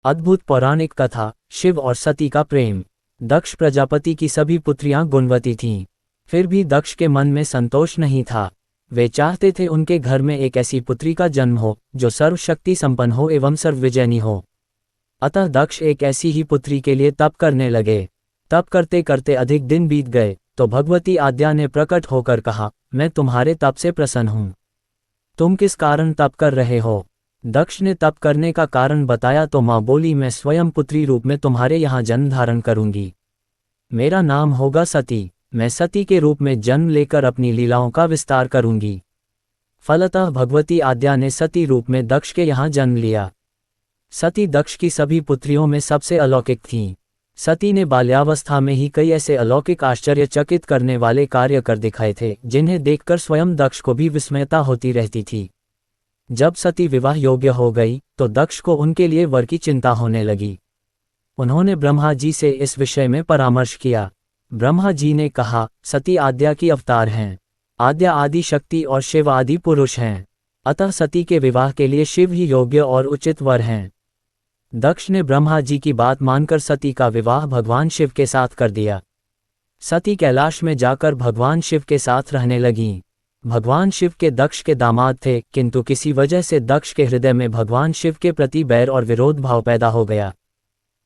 अद्भुत पौराणिक कथा, शिव और सती का प्रेम। दक्ष प्रजापति की सभी पुत्रियां गुणवती थीं, फिर भी दक्ष के मन में संतोष नहीं था। वे चाहते थे उनके घर में एक ऐसी पुत्री का जन्म हो जो सर्वशक्ति संपन्न हो एवं सर्वविजयनी हो। अतः दक्ष एक ऐसी ही पुत्री के लिए तप करने लगे। तप करते करते अधिक दिन बीत गए तो भगवती आद्या ने प्रकट होकर कहा, मैं तुम्हारे तप से प्रसन्न हूँ। तुम किस कारण तप कर रहे हो? दक्ष ने तप करने का कारण बताया तो माँ बोली, मैं स्वयं पुत्री रूप में तुम्हारे यहाँ जन्म धारण करूंगी। मेरा नाम होगा सती। मैं सती के रूप में जन्म लेकर अपनी लीलाओं का विस्तार करूंगी। फलतः भगवती आद्या ने सती रूप में दक्ष के यहाँ जन्म लिया। सती दक्ष की सभी पुत्रियों में सबसे अलौकिक थीं। सती ने बाल्यावस्था में ही कई ऐसे अलौकिक आश्चर्यचकित करने वाले कार्य कर दिखाए थे जिन्हें देखकर स्वयं दक्ष को भी विस्मयता होती रहती थी। जब सती विवाह योग्य हो गई तो दक्ष को उनके लिए वर की चिंता होने लगी। उन्होंने ब्रह्मा जी से इस विषय में परामर्श किया। ब्रह्मा जी ने कहा, सती आद्या की अवतार हैं। आद्या आदि शक्ति और शिव आदि पुरुष हैं, अतः सती के विवाह के लिए शिव ही योग्य और उचित वर हैं। दक्ष ने ब्रह्मा जी की बात मानकर सती का विवाह भगवान शिव के साथ कर दिया। सती कैलाश में जाकर भगवान शिव के साथ रहने लगीं। भगवान शिव के दक्ष के दामाद थे, किंतु किसी वजह से दक्ष के हृदय में भगवान शिव के प्रति बैर और विरोध भाव पैदा हो गया।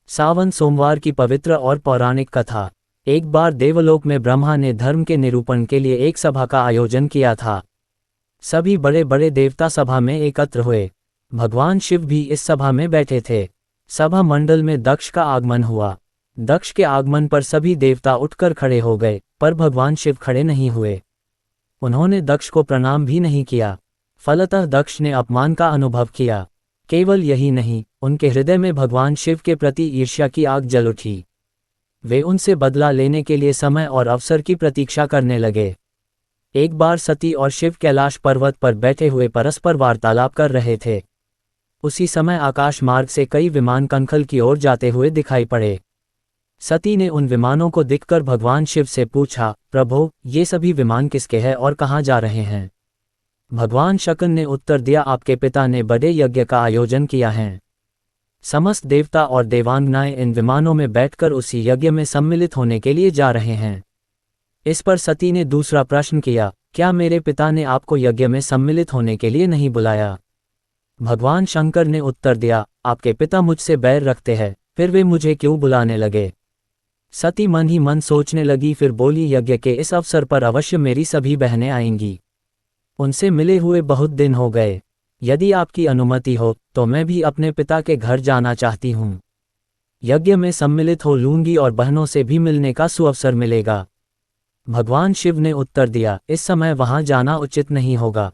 सावन सोमवार की पवित्र और पौराणिक कथा। एक बार देवलोक में ब्रह्मा ने धर्म के निरूपण के लिए एक सभा का आयोजन किया था। सभी बड़े बड़े देवता सभा में एकत्र हुए। भगवान शिव भी इस सभा में बैठे थे। सभा मंडल में दक्ष का आगमन हुआ। दक्ष के आगमन पर सभी देवता उठकर खड़े हो गए, पर भगवान शिव खड़े नहीं हुए। उन्होंने दक्ष को प्रणाम भी नहीं किया। फलतः दक्ष ने अपमान का अनुभव किया। केवल यही नहीं, उनके हृदय में भगवान शिव के प्रति ईर्ष्या की आग जल उठी। वे उनसे बदला लेने के लिए समय और अवसर की प्रतीक्षा करने लगे। एक बार सती और शिव कैलाश पर्वत पर बैठे हुए परस्पर वार्तालाप कर रहे थे। उसी समय आकाश मार्ग से कई विमान कनखल की ओर जाते हुए दिखाई पड़े। सती ने उन विमानों को देखकर भगवान शिव से पूछा, प्रभो, ये सभी विमान किसके हैं और कहाँ जा रहे हैं? भगवान शकुन ने उत्तर दिया, आपके पिता ने बड़े यज्ञ का आयोजन किया है। समस्त देवता और देवांगनाएं इन विमानों में बैठकर उसी यज्ञ में सम्मिलित होने के लिए जा रहे हैं। इस पर सती ने दूसरा प्रश्न किया, क्या मेरे पिता ने आपको यज्ञ में सम्मिलित होने के लिए नहीं बुलाया? भगवान शंकर ने उत्तर दिया, आपके पिता मुझसे बैर रखते हैं, फिर वे मुझे क्यों बुलाने लगे? सती मन ही मन सोचने लगी, फिर बोली, यज्ञ के इस अवसर पर अवश्य मेरी सभी बहनें आएंगी। उनसे मिले हुए बहुत दिन हो गए। यदि आपकी अनुमति हो तो मैं भी अपने पिता के घर जाना चाहती हूँ। यज्ञ में सम्मिलित हो लूंगी और बहनों से भी मिलने का सुअवसर मिलेगा। भगवान शिव ने उत्तर दिया, इस समय वहां जाना उचित नहीं होगा।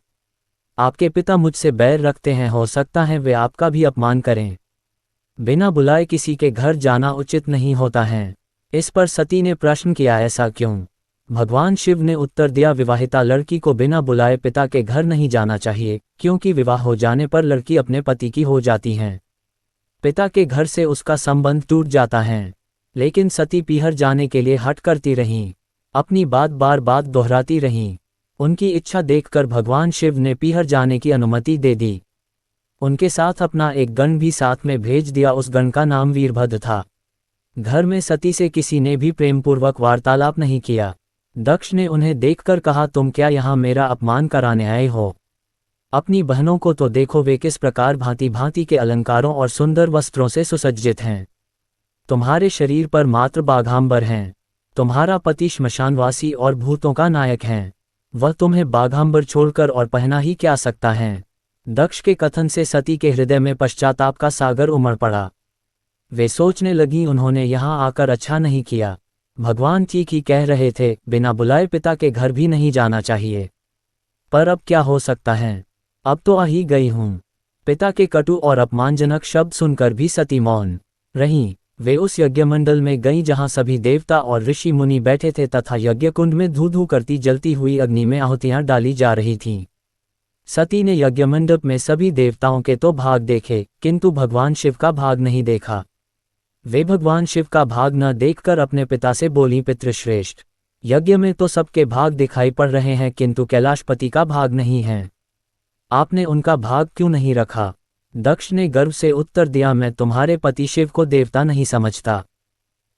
आपके पिता मुझसे बैर रखते हैं, हो सकता है वे आपका भी अपमान करें। बिना बुलाए किसी के घर जाना उचित नहीं होता है। इस पर सती ने प्रश्न किया, ऐसा क्यों? भगवान शिव ने उत्तर दिया, विवाहिता लड़की को बिना बुलाए पिता के घर नहीं जाना चाहिए, क्योंकि विवाह हो जाने पर लड़की अपने पति की हो जाती है। पिता के घर से उसका संबंध टूट जाता है। लेकिन सती पीहर जाने के लिए हट करती रहीं, अपनी बात बार बार दोहराती रहीं। उनकी इच्छा देखकर भगवान शिव ने पीहर जाने की अनुमति दे दी। उनके साथ अपना एक गण भी साथ में भेज दिया। उस गण का नाम वीरभद्र था। घर में सती से किसी ने भी प्रेमपूर्वक वार्तालाप नहीं किया। दक्ष ने उन्हें देखकर कहा, तुम क्या यहाँ मेरा अपमान कराने आए हो? अपनी बहनों को तो देखो, वे किस प्रकार भांति भांति के अलंकारों और सुंदर वस्त्रों से सुसज्जित हैं। तुम्हारे शरीर पर मात्र बाघांबर हैं। तुम्हारा पति श्मशानवासी और भूतों का नायक है। वह तुम्हें बाघांबर छोड़कर और पहना ही क्या सकता है? दक्ष के कथन से सती के हृदय में पश्चाताप का सागर उमड़ पड़ा। वे सोचने लगी, उन्होंने यहाँ आकर अच्छा नहीं किया। भगवान ठीक ही कह रहे थे, बिना बुलाए पिता के घर भी नहीं जाना चाहिए। पर अब क्या हो सकता है? अब तो आ ही गई हूँ। पिता के कटु और अपमानजनक शब्द सुनकर भी सती मौन रहीं। वे उस यज्ञमंडल में गईं जहाँ सभी देवता और ऋषि मुनि बैठे थे तथा यज्ञ कुंड में धू धू करती जलती हुई अग्नि में आहुतियाँ डाली जा रही थीं। सती ने यज्ञमंडप में सभी देवताओं के तो भाग देखे, किंतु भगवान शिव का भाग नहीं देखा। वे भगवान शिव का भाग न देखकर अपने पिता से बोली, पितृश्रेष्ठ, यज्ञ में तो सबके भाग दिखाई पड़ रहे हैं, किंतु कैलाशपति का भाग नहीं है। आपने उनका भाग क्यों नहीं रखा? दक्ष ने गर्व से उत्तर दिया, मैं तुम्हारे पति शिव को देवता नहीं समझता।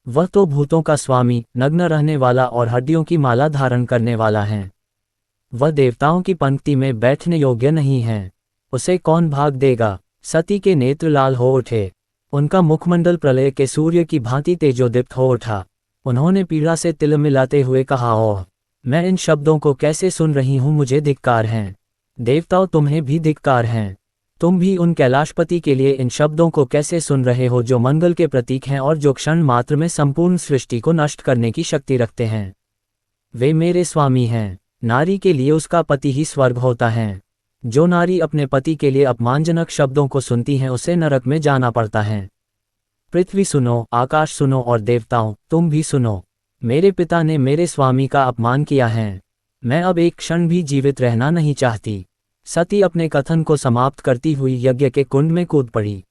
वह तो भूतों का स्वामी, नग्न रहने वाला और हड्डियों की माला धारण करने वाला है। वह देवताओं की पंक्ति में बैठने योग्य नहीं है। उसे कौन भाग देगा? सती के नेत्र लाल हो उठे। उनका मुखमंडल प्रलय के सूर्य की भांति तेजोदीप्त हो उठा। उन्होंने पीड़ा से तिल मिलाते हुए कहा, ओह, मैं इन शब्दों को कैसे सुन रही हूँ, मुझे धिक्कार हैं। देवताओं, तुम्हें भी धिक्कार हैं। तुम भी उन कैलाशपति के लिए इन शब्दों को कैसे सुन रहे हो जो मंगल के प्रतीक हैं और जो क्षण मात्र में संपूर्ण सृष्टि को नष्ट करने की शक्ति रखते हैं। वे मेरे स्वामी हैं। नारी के लिए उसका पति ही स्वर्ग होता है। जो नारी अपने पति के लिए अपमानजनक शब्दों को सुनती है उसे नरक में जाना पड़ता है। पृथ्वी सुनो, आकाश सुनो और देवताओं तुम भी सुनो। मेरे पिता ने मेरे स्वामी का अपमान किया है। मैं अब एक क्षण भी जीवित रहना नहीं चाहती। सती अपने कथन को समाप्त करती हुई यज्ञ के कुंड में कूद पड़ी।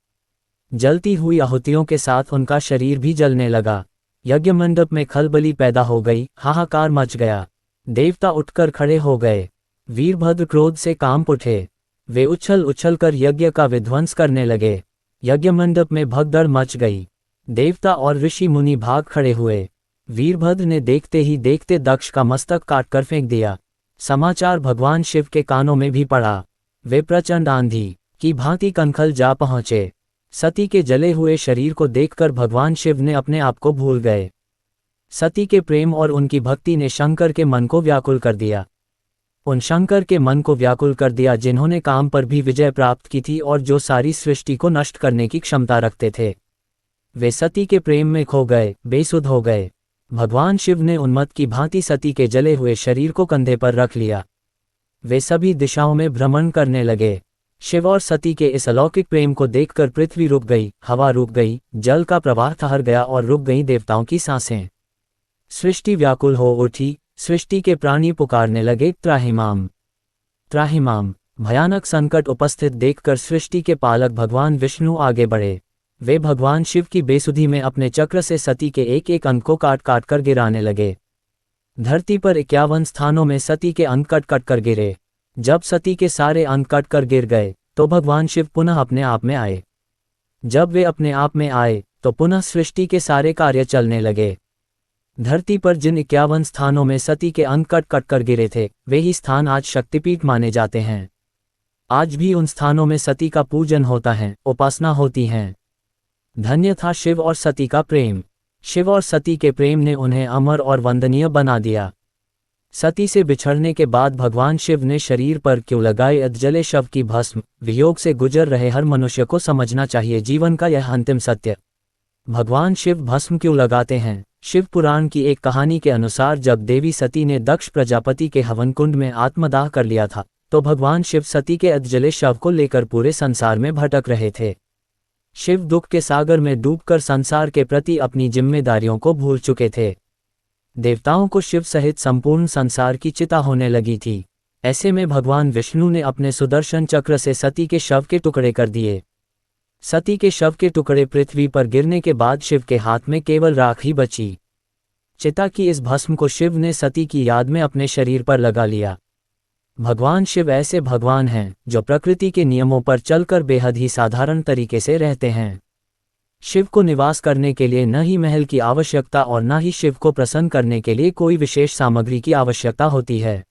जलती हुई आहुतियों के साथ उनका शरीर भी जलने लगा। यज्ञ मंडप में खलबली पैदा हो गई, हाहाकार मच गया। देवता उठकर खड़े हो गए। वीरभद्र क्रोध से कांप उठे। वे उछल उछल कर यज्ञ का विध्वंस करने लगे। यज्ञ मंडप में भगदड़ मच गई। देवता और ऋषि मुनि भाग खड़े हुए। वीरभद्र ने देखते ही देखते दक्ष का मस्तक काटकर फेंक दिया। समाचार भगवान शिव के कानों में भी पड़ा। वे प्रचंड आंधी की भांति कनखल जा पहुंचे। सती के जले हुए शरीर को देखकर भगवान शिव ने अपने आप को भूल गए। सती के प्रेम और उनकी भक्ति ने शंकर के मन को व्याकुल कर दिया। उन शंकर के मन को व्याकुल कर दिया जिन्होंने काम पर भी विजय प्राप्त की थी और जो सारी सृष्टि को नष्ट करने की क्षमता रखते थे। वे सती के प्रेम में खो गए, बेसुध हो गए। भगवान शिव ने उन्मत्त की भांति सती के जले हुए शरीर को कंधे पर रख लिया। वे सभी दिशाओं में भ्रमण करने लगे। शिव और सती के इस अलौकिक प्रेम को देखकर पृथ्वी रुक गई, हवा रुक गई, जल का प्रवाह ठहर गया और रुक गई देवताओं की सांसें। सृष्टि व्याकुल हो उठी। सृष्टि के प्राणी पुकारने लगे, त्राहिमाम त्राहिमाम। भयानक संकट उपस्थित देखकर सृष्टि के पालक भगवान विष्णु आगे बढ़े। वे भगवान शिव की बेसुधी में अपने चक्र से सती के एक एक अंग को काट काट कर गिराने लगे। धरती पर 51 स्थानों में सती के अंग कट कट कर गिरे। जब सती के सारे अंग कट कर गिर गए तो भगवान शिव पुनः अपने आप में आए। जब वे अपने आप में आए तो पुनः सृष्टि के सारे कार्य चलने लगे। धरती पर जिन 51 स्थानों में सती के अंग कट कट कर गिरे थे वे ही स्थान आज शक्तिपीठ माने जाते हैं। आज भी उन स्थानों में सती का पूजन होता है, उपासना होती है। धन्य था शिव और सती का प्रेम। शिव और सती के प्रेम ने उन्हें अमर और वंदनीय बना दिया। सती से बिछड़ने के बाद भगवान शिव ने शरीर पर क्यों लगाए अधजले शव की भस्म? वियोग से गुजर रहे हर मनुष्य को समझना चाहिए जीवन का यह अंतिम सत्य। भगवान शिव भस्म क्यों लगाते हैं? शिव पुराण की एक कहानी के अनुसार जब देवी सती ने दक्ष प्रजापति के हवन कुंड में आत्मदाह कर लिया था तो भगवान शिव सती के अधजले शव को लेकर पूरे संसार में भटक रहे थे। शिव दुख के सागर में डूबकर संसार के प्रति अपनी जिम्मेदारियों को भूल चुके थे। देवताओं को शिव सहित संपूर्ण संसार की चिंता होने लगी थी। ऐसे में भगवान विष्णु ने अपने सुदर्शन चक्र से सती के शव के टुकड़े कर दिए। सती के शव के टुकड़े पृथ्वी पर गिरने के बाद शिव के हाथ में केवल राख ही बची। चिता की इस भस्म को शिव ने सती की याद में अपने शरीर पर लगा लिया। भगवान शिव ऐसे भगवान हैं जो प्रकृति के नियमों पर चलकर बेहद ही साधारण तरीके से रहते हैं। शिव को निवास करने के लिए न ही महल की आवश्यकता और न ही शिव को प्रसन्न करने के लिए कोई विशेष सामग्री की आवश्यकता होती है।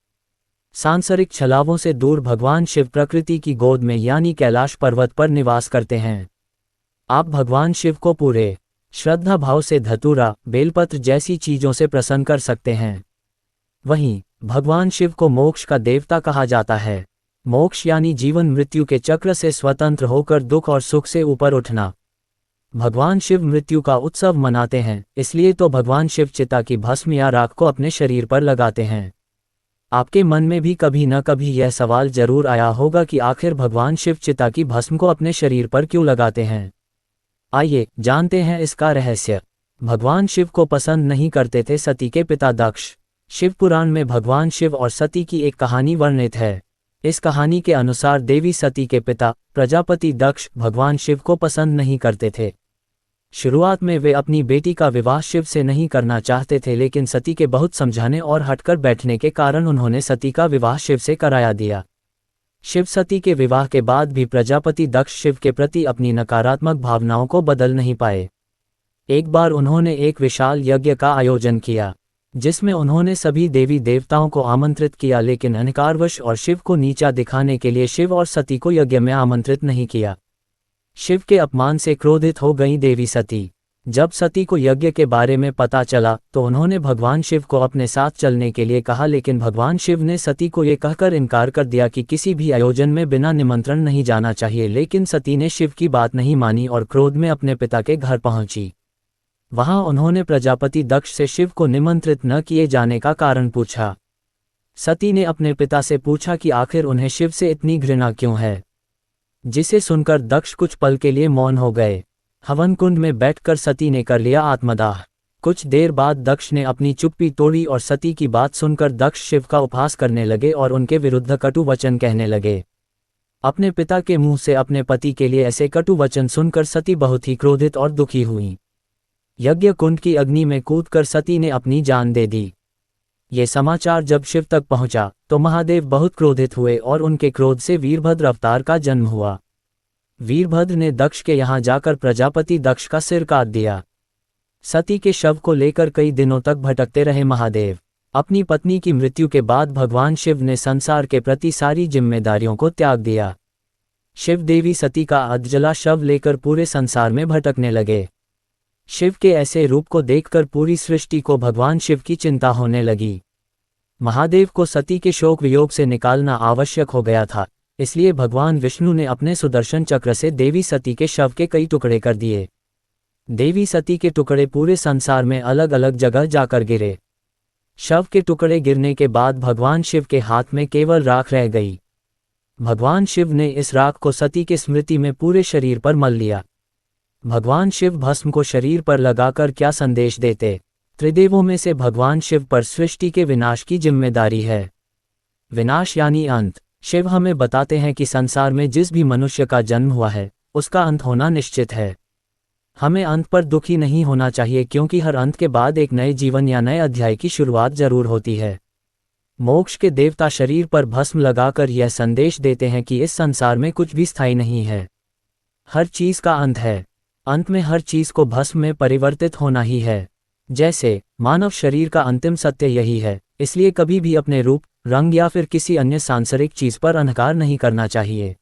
सांसारिक छलावों से दूर भगवान शिव प्रकृति की गोद में यानी कैलाश पर्वत पर निवास करते हैं। आप भगवान शिव को पूरे श्रद्धा भाव से धतूरा, बेलपत्र जैसी चीजों से प्रसन्न कर सकते हैं। वहीं भगवान शिव को मोक्ष का देवता कहा जाता है। मोक्ष यानी जीवन मृत्यु के चक्र से स्वतंत्र होकर दुख और सुख से ऊपर उठना। भगवान शिव मृत्यु का उत्सव मनाते हैं, इसलिए तो भगवान शिव चिता की भस्म या राख को अपने शरीर पर लगाते हैं। आपके मन में भी कभी न कभी यह सवाल जरूर आया होगा कि आखिर भगवान शिव चिता की भस्म को अपने शरीर पर क्यों लगाते हैं। आइए जानते हैं इसका रहस्य। भगवान शिव को पसंद नहीं करते थे सती के पिता दक्ष। शिव पुराण में भगवान शिव और सती की एक कहानी वर्णित है। इस कहानी के अनुसार देवी सती के पिता प्रजापति दक्ष भगवान शिव को पसंद नहीं करते थे। शुरुआत में वे अपनी बेटी का विवाह शिव से नहीं करना चाहते थे, लेकिन सती के बहुत समझाने और हटकर बैठने के कारण उन्होंने सती का विवाह शिव से कराया दिया। शिव सती के विवाह के बाद भी प्रजापति दक्ष शिव के प्रति अपनी नकारात्मक भावनाओं को बदल नहीं पाए। एक बार उन्होंने एक विशाल यज्ञ का आयोजन किया, जिसमें उन्होंने सभी देवी देवताओं को आमंत्रित किया, लेकिन अहंकारवश और शिव को नीचा दिखाने के लिए शिव और सती को यज्ञ में आमंत्रित नहीं किया। शिव के अपमान से क्रोधित हो गई देवी सती। जब सती को यज्ञ के बारे में पता चला तो उन्होंने भगवान शिव को अपने साथ चलने के लिए कहा, लेकिन भगवान शिव ने सती को ये कहकर इनकार कर दिया कि किसी भी आयोजन में बिना निमंत्रण नहीं जाना चाहिए। लेकिन सती ने शिव की बात नहीं मानी और क्रोध में अपने पिता के घर पहुंची। वहां उन्होंने प्रजापति दक्ष से शिव को निमंत्रित न किए जाने का कारण पूछा। सती ने अपने पिता से पूछा कि आखिर उन्हें शिव से इतनी घृणा क्यों है, जिसे सुनकर दक्ष कुछ पल के लिए मौन हो गए। हवन कुंड में बैठकर सती ने कर लिया आत्मदाह। कुछ देर बाद दक्ष ने अपनी चुप्पी तोड़ी और सती की बात सुनकर दक्ष शिव का उपहास करने लगे और उनके विरुद्ध कटु वचन कहने लगे। अपने पिता के मुंह से अपने पति के लिए ऐसे कटु वचन सुनकर सती बहुत ही क्रोधित और दुखी हुई। यज्ञ कुंड की अग्नि में कूदकर सती ने अपनी जान दे दी। ये समाचार जब शिव तक पहुंचा तो महादेव बहुत क्रोधित हुए और उनके क्रोध से वीरभद्र अवतार का जन्म हुआ। वीरभद्र ने दक्ष के यहाँ जाकर प्रजापति दक्ष का सिर काट दिया। सती के शव को लेकर कई दिनों तक भटकते रहे महादेव। अपनी पत्नी की मृत्यु के बाद भगवान शिव ने संसार के प्रति सारी जिम्मेदारियों को त्याग दिया। शिव देवी सती का अधजला शव लेकर पूरे संसार में भटकने लगे। शिव के ऐसे रूप को देखकर पूरी सृष्टि को भगवान शिव की चिंता होने लगी। महादेव को सती के शोक वियोग से निकालना आवश्यक हो गया था, इसलिए भगवान विष्णु ने अपने सुदर्शन चक्र से देवी सती के शव के कई टुकड़े कर दिए। देवी सती के टुकड़े पूरे संसार में अलग अलग जगह जाकर गिरे। शव के टुकड़े गिरने के बाद भगवान शिव के हाथ में केवल राख रह गई। भगवान शिव ने इस राख को सती के स्मृति में पूरे शरीर पर मल लिया। भगवान शिव भस्म को शरीर पर लगाकर क्या संदेश देते? त्रिदेवों में से भगवान शिव पर सृष्टि के विनाश की जिम्मेदारी है। विनाश यानी अंत। शिव हमें बताते हैं कि संसार में जिस भी मनुष्य का जन्म हुआ है उसका अंत होना निश्चित है। हमें अंत पर दुखी नहीं होना चाहिए, क्योंकि हर अंत के बाद एक नए जीवन या नए अध्याय की शुरुआत जरूर होती है। मोक्ष के देवता शरीर पर भस्म लगाकर यह संदेश देते हैं कि इस संसार में कुछ भी स्थायी नहीं है, हर चीज का अंत है। अंत में हर चीज को भस्म में परिवर्तित होना ही है। जैसे मानव शरीर का अंतिम सत्य यही है, इसलिए कभी भी अपने रूप, रंग या फिर किसी अन्य सांसारिक चीज पर अहंकार नहीं करना चाहिए।